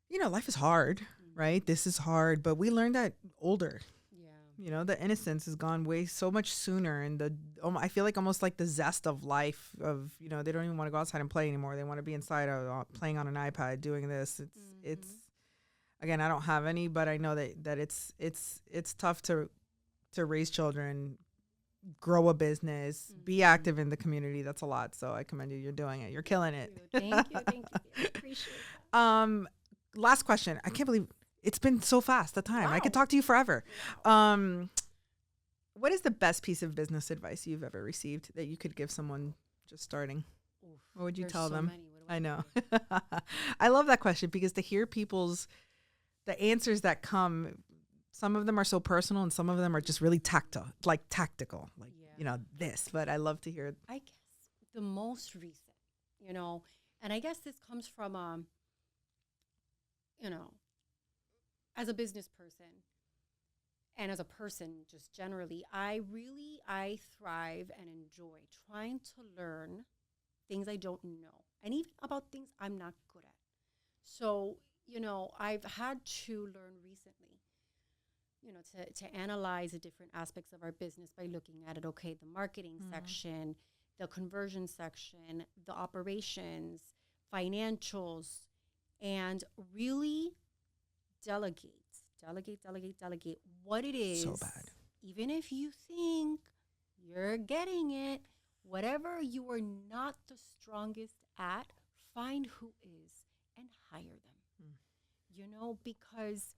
you know, life is hard, right? This is hard, but we learned that older.
yeah.
You know, the innocence has gone way so much sooner, and I feel like almost like the zest of life. Of, you know, they don't even want to go outside and play anymore. They want to be inside, playing on an iPad, doing this. It's again, I don't have any, but I know that it's tough to raise children, grow a business, be active in the community. That's a lot. So I commend you. You're doing it. You're killing it.
Thank you. I appreciate it.
Last question. I can't believe it's been so fast. The time. I could
Wow.
talk to you forever. What is the best piece of business advice you've ever received that you could give someone just starting?
Oof,
What would you
there's
tell
so
them?
many. What do
I know.
say?
I love that question because to hear the answers that come, some of them are so personal and some of them are just really tactile, like tactical, like,
Yeah.
you know, this, but I love to hear it.
I guess the most recent, you know, and I guess this comes from, you know, as a business person and as a person just generally, I thrive and enjoy trying to learn things I don't know and even about things I'm not good at. So, you know, I've had to learn recently, you know, to analyze the different aspects of our business by looking at it. Okay, the marketing section, the conversion section, the operations, financials, and really delegate what it is.
So bad.
Even if you think you're getting it, whatever you are not the strongest at, find who is and hire them. You know, because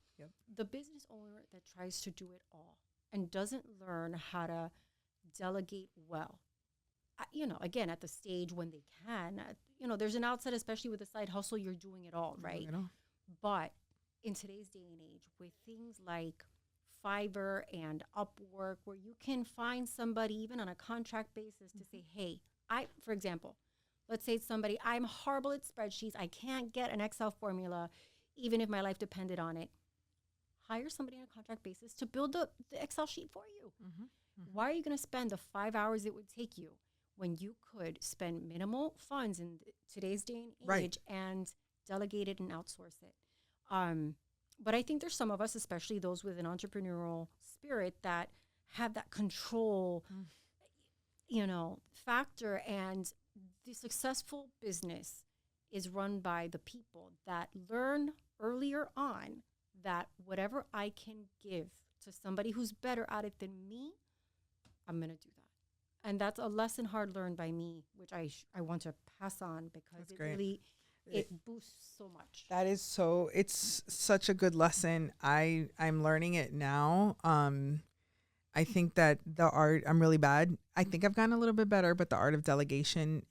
the business owner that tries to do it all and doesn't learn how to delegate well, you know, again, at the stage when they can, you know, there's an outset, especially with a side hustle, you're doing it all, right?
You know?
But in today's day and age, with things like Fiverr and Upwork, where you can find somebody even on a contract basis to say, hey, for example, let's say somebody, I'm horrible at spreadsheets. I can't get an Excel formula, even if my life depended on it. Hire somebody on a contract basis to build the Excel sheet for you. Why are you going to spend the 5 hours it would take you when you could spend minimal funds in today's day and age and delegate it and outsource it? But I think there's some of us, especially those with an entrepreneurial spirit, that have that control, you know, factor. And the successful business is run by the people that learn earlier on that whatever I can give to somebody who's better at it than me, I'm going to do that. And that's a lesson hard learned by me, which I want to pass on because it boosts so much.
That is so, it's such a good lesson. I'm learning it now. I think that the art, I'm really bad. I think I've gotten a little bit better, but the art of delegation,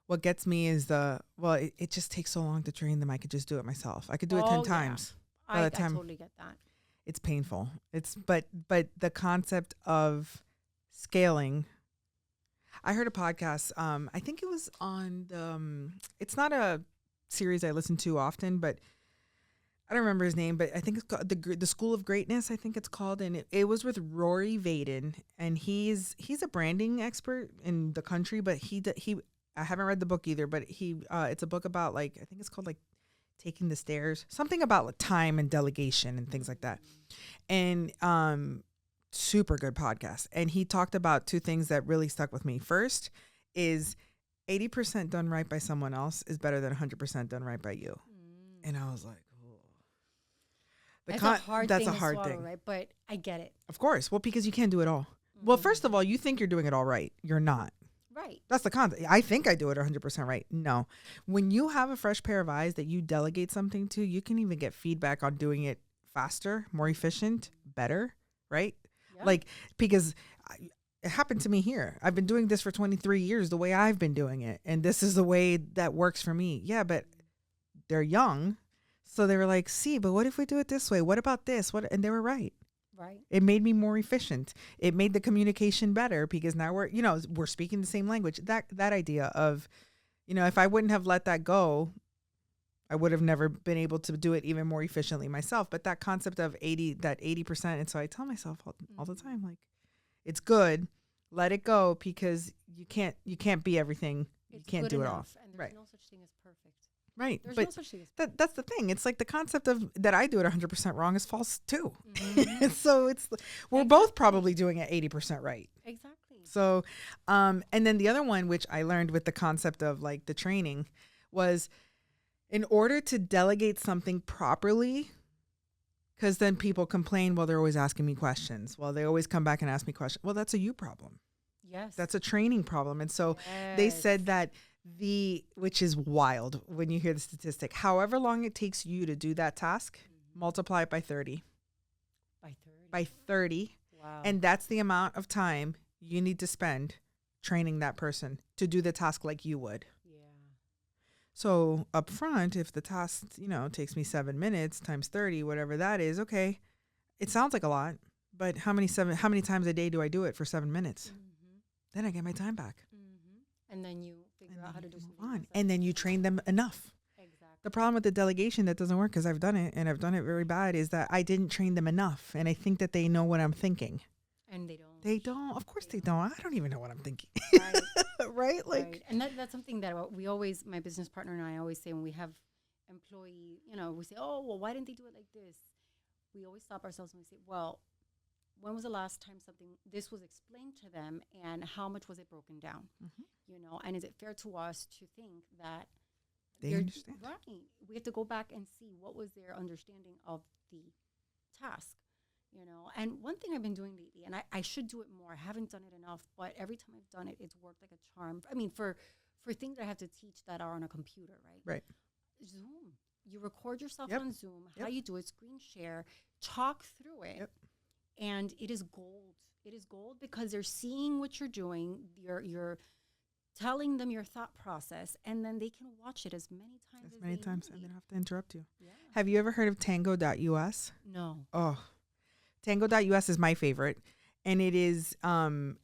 what gets me is it just takes so long to train them. I could just do it myself. I could do it 10 times. By the time
totally get that.
it's painful. But the concept of scaling. I heard a podcast. I think it was on the. It's not a series I listen to often, but I don't remember his name. But I think it's called the School of Greatness. I think it's called, and it was with Rory Vaden, and he's a branding expert in the country. But he I haven't read the book either, but it's a book about I think it's called Taking the Stairs, something about time and delegation and things like that. And super good podcast. And he talked about two things that really stuck with me. First is 80% done right by someone else is better than 100% done right by you. And I was like, oh.
That's a hard thing, right? But I get it.
Of course. Well, because you can't do it all. Well, first of all, you think you're doing it all right. You're not.
Right.
That's the concept. I think I do it 100% right. No. When you have a fresh pair of eyes that you delegate something to, you can even get feedback on doing it faster, more efficient, better, right? Yeah. Because it happened to me here. I've been doing this for 23 years the way I've been doing it. And this is the way that works for me. Yeah, but they're young. So they were like, see, but what if we do it this way? What about this? And they were right.
Right.
It made me more efficient. It made the communication better because now we're speaking the same language. That idea of, if I wouldn't have let that go, I would have never been able to do it even more efficiently myself. But that concept of 80%. And so I tell myself all the time, it's good. Let it go because you can't be everything. You can't do it all.
And there's no such thing as perfect.
Right.
There's
but
no such thing as perfect.
That's the thing. It's like the concept of that I do it 100% wrong is false too. So we're both probably doing it 80% right.
Exactly.
So, and then the other one, which I learned with the concept of the training was in order to delegate something properly, because then people complain, well, they're always asking me questions. Well, they always come back and ask me questions. Well, that's a you problem.
Yes.
That's a training problem. And so they said that which is wild when you hear the statistic, however long it takes you to do that task, multiply it by 30. By 30.
Wow.
And that's the amount of time you need to spend training that person to do the task like you would.
Yeah.
So up front, if the task, takes me 7 minutes times 30, whatever that is, okay, it sounds like a lot, but how many times a day do I do it for 7 minutes? Then I get my time back.
And then you figure out how to do something
on. And then you train them enough.
Exactly.
The problem with the delegation that doesn't work, because I've done it and I've done it very bad, is that I didn't train them enough. And I think that they know what I'm thinking.
And they don't.
They don't. Of course they don't. I don't even know what I'm thinking.
Right.
Right?
Right. And that's something that we always, my business partner and I always say when we have employee, we say, oh, well, why didn't they do it like this? We always stop ourselves and we say, well, when was the last time this was explained to them and how much was it broken down? And is it fair to us to think that
they understand?
Right. We have to go back and see what was their understanding of the task, And one thing I've been doing lately, and I should do it more. I haven't done it enough, but every time I've done it, it's worked like a charm. I mean, for things that I have to teach that are on a computer, right?
Right.
Zoom. You record yourself
Yep.
on Zoom, how
Yep.
you do it, screen share, talk through it.
Yep.
And it is gold. It is gold because they're seeing what you're doing. You're telling them your thought process, and then they can watch it as many times
and they don't have to interrupt you.
Yeah.
Have you ever heard of Tango.us?
No.
Oh, Tango.us is my favorite. And it is,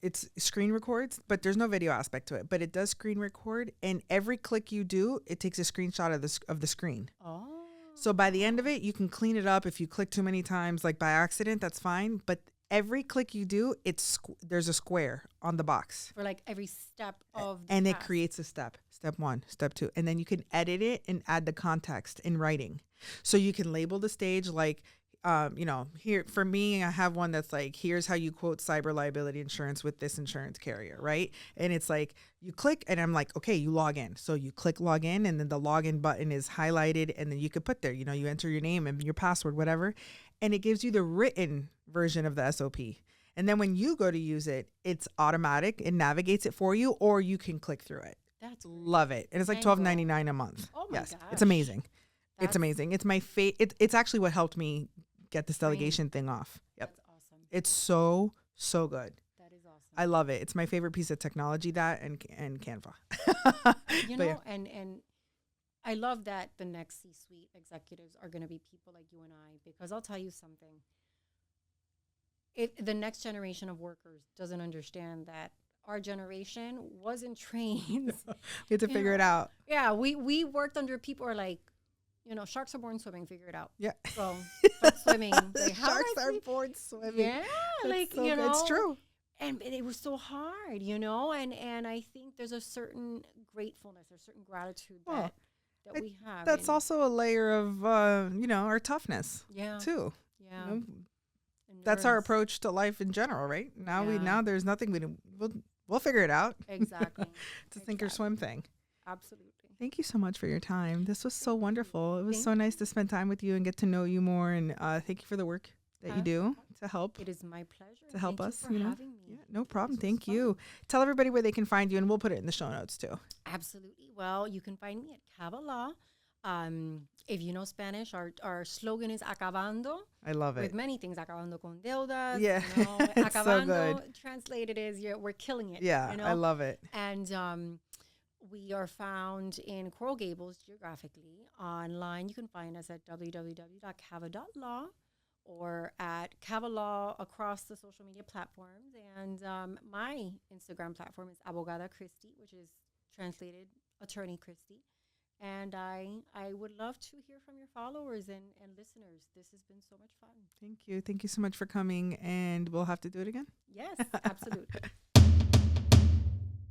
it's screen records, but there's no video aspect to it. But it does screen record, and every click you do, it takes a screenshot of the screen.
Oh.
So by the end of it, you can clean it up. If you click too many times, like by accident, that's fine. But every click you do, there's a square on the box.
For every step of the
And
task.
it creates a step 1, step 2. And then you can edit it and add the context in writing. So you can label the stage here for me, I have one that's here's how you quote cyber liability insurance with this insurance carrier, right? And it's you click and I'm okay, you log in. So you click log in, and then the login button is highlighted, and then you could put there, you enter your name and your password, whatever. And it gives you the written version of the SOP. And then when you go to use it, it's automatic. It navigates it for you, or you can click through it.
That's great.
Love it. And it's $12.99 a month.
Oh my gosh.
It's amazing. It's amazing. It's my it's actually what helped me get this delegation thing off. Yep.
That's awesome.
It's so good.
That is awesome.
I love it. It's my favorite piece of technology, that and Canva.
And I love that the next C-suite executives are going to be people like you and I, because I'll tell you something. The next generation of workers doesn't understand that our generation wasn't trained.
We had to figure it out.
Yeah, we worked under people who are like, sharks are born swimming, figure it out.
Yeah.
So start swimming. Like,
Sharks are born swimming.
Yeah,
That's so good. It's true.
And it was so hard, and I think there's a certain gratefulness or certain gratitude that we have.
That's also a layer of, our toughness.
Yeah.
Too.
Yeah.
That's our approach to life in general, right? Now there's nothing we'll figure it out.
Exactly.
It's a sink or swim thing.
Absolutely.
Thank you so much for your time. This was so wonderful. It was so nice to spend time with you and get to know you more. And thank you for the work that you do to help.
It is my pleasure.
To help us,
Thank you for having me.
Yeah, no problem. Thank you. Tell everybody where they can find you, and we'll put it in the show notes too.
Absolutely. Well, you can find me at CAVA Law. If you know Spanish, our slogan is acabando.
I love it.
With many things, acabando con deudas.
Yeah,
it's
acabando,
so good. Translated is we're killing it.
Yeah, I love it.
And we are found in Coral Gables geographically. Online, you can find us at www.cava.law or at CAVA Law across the social media platforms. And my Instagram platform is Abogada Christy, which is translated Attorney Christy. And I would love to hear from your followers and listeners. This has been so much fun.
Thank you. Thank you so much for coming, and we'll have to do it again.
Yes, absolutely.